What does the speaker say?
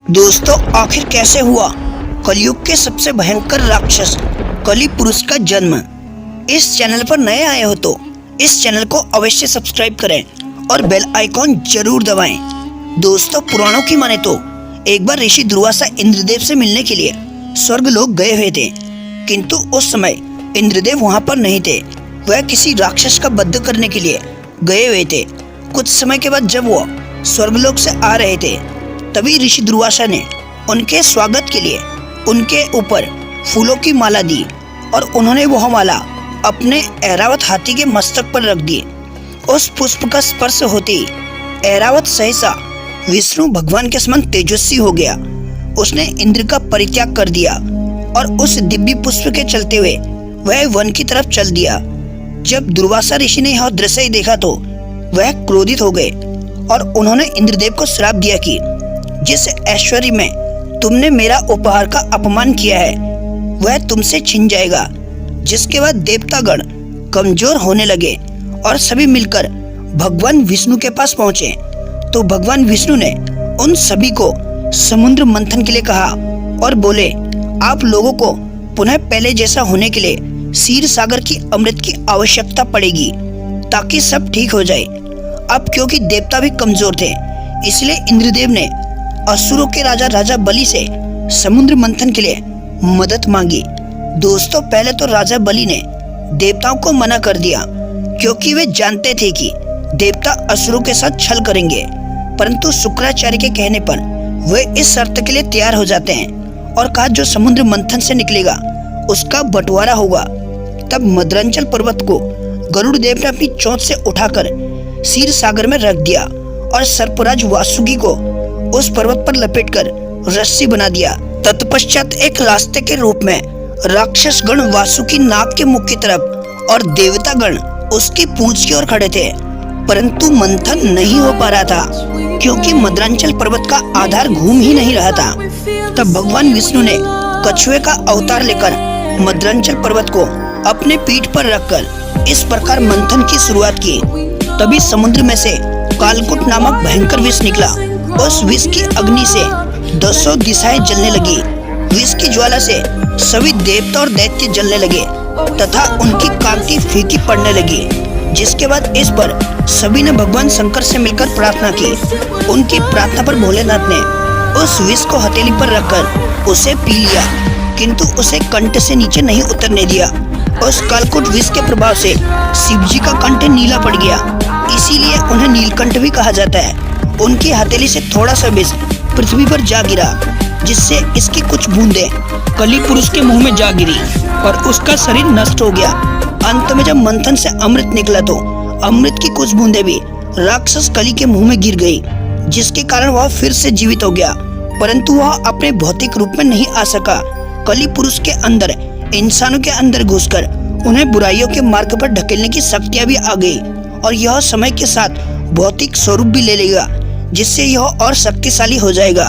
दोस्तों, आखिर कैसे हुआ कलयुग के सबसे भयंकर राक्षस कली पुरुष का जन्म। इस चैनल पर नए आए हो तो इस चैनल को अवश्य सब्सक्राइब करें और बेल आइकॉन जरूर दबाएं। दोस्तों, पुराणों की माने तो एक बार ऋषि दुर्वासा इंद्रदेव से मिलने के लिए स्वर्ग लोक गए हुए थे, किंतु उस समय इंद्रदेव वहां पर नहीं थे। वह किसी राक्षस का वध करने के लिए गए हुए थे। कुछ समय के बाद जब वो स्वर्गलोक से आ रहे थे, तभी ऋषि दुर्वासा ने उनके स्वागत के लिए उनके ऊपर फूलों की माला दी और उन्होंने वह माला अपने ऐरावत हाथी के मस्तक पर रख दी। उस पुष्प का स्पर्श होते ही ऐरावत सहसा विष्णु भगवान के समान तेजस्वी हो गया। उसने इंद्र का परित्याग कर दिया और उस दिव्य पुष्प के चलते हुए वह वन की तरफ चल दिया। जब दुर्वासा ऋषि ने यह दृश्य देखा तो वह क्रोधित हो गए और उन्होंने इंद्रदेव को श्राप दिया कि जिस ऐश्वर्य में तुमने मेरा उपहार का अपमान किया है वह तुमसे छिन जाएगा। जिसके बाद देवतागण कमजोर होने लगे और सभी मिलकर भगवान विष्णु के पास पहुंचे तो भगवान विष्णु ने उन सभी को समुद्र मंथन के लिए कहा और बोले, आप लोगों को पुनः पहले जैसा होने के लिए क्षीर सागर की अमृत की आवश्यकता पड़ेगी ताकि सब ठीक हो जाए। अब क्योंकि देवता भी कमजोर थे, इसलिए इंद्रदेव ने असुरों के राजा बलि से समुद्र मंथन के लिए मदद मांगी। दोस्तों, पहले तो राजा बलि ने देवताओं को मना कर दिया क्योंकि वे जानते थे कि देवता असुरों के साथ छल करेंगे, परंतु शुक्राचार्य के कहने पर वे इस शर्त के लिए तैयार हो जाते हैं और कहा जो समुद्र मंथन से निकलेगा उसका बंटवारा होगा। तब मद्रांचल पर्वत को गरुड़ देव ने अपनी चोंच से उठाकर क्षीर सागर में रख दिया और सर्पराज वासुकी को उस पर्वत पर लपेटकर रस्सी बना दिया। तत्पश्चात एक रास्ते के रूप में राक्षस गण वासुकी नाग के मुख की तरफ और देवता गण उसकी पूंछ की ओर खड़े थे, परंतु मंथन नहीं हो पा रहा था क्योंकि मद्रांचल पर्वत का आधार घूम ही नहीं रहा था। तब भगवान विष्णु ने कछुए का अवतार लेकर मद्रांचल पर्वत को अपने पीठ पर रखकर इस प्रकार मंथन की शुरुआत की। तभी समुद्र में से कालकूट नामक भयंकर विष निकला। उस विष की अग्नि से 200 दिशाएं जलने लगी। विष की ज्वाला से सभी देवता और दैत्य जलने लगे तथा उनकी कांति फीकी पड़ने लगी। जिसके बाद इस पर सभी ने भगवान शंकर से मिलकर प्रार्थना की। उनकी प्रार्थना पर भोलेनाथ ने उस विष को हथेली पर रखकर उसे पी लिया, किंतु उसे कंठ से नीचे नहीं उतरने दिया। उस कालकूट विष के प्रभाव से शिवजी का कंठ नीला पड़ गया, इसीलिए उन्हें नीलकंठ भी कहा जाता है। उनकी हथेली से थोड़ा सा विष पृथ्वी पर जा गिरा, जिससे इसकी कुछ बूंदें कली पुरुष के मुंह में जा गिरी और उसका शरीर नष्ट हो गया। अंत में जब मंथन से अमृत निकला तो अमृत की कुछ बूंदें भी राक्षस कली के मुंह में गिर गई, जिसके कारण वह फिर से जीवित हो गया, परंतु वह अपने भौतिक रूप में नहीं आ सका। कली पुरुष के अंदर इंसानों के अंदर घुसकर उन्हें बुराइयों के मार्ग पर ढकेलने की शक्तियां भी आ गई और यह समय के साथ भौतिक स्वरूप भी ले लेगा, जिससे यह और शक्तिशाली हो जाएगा।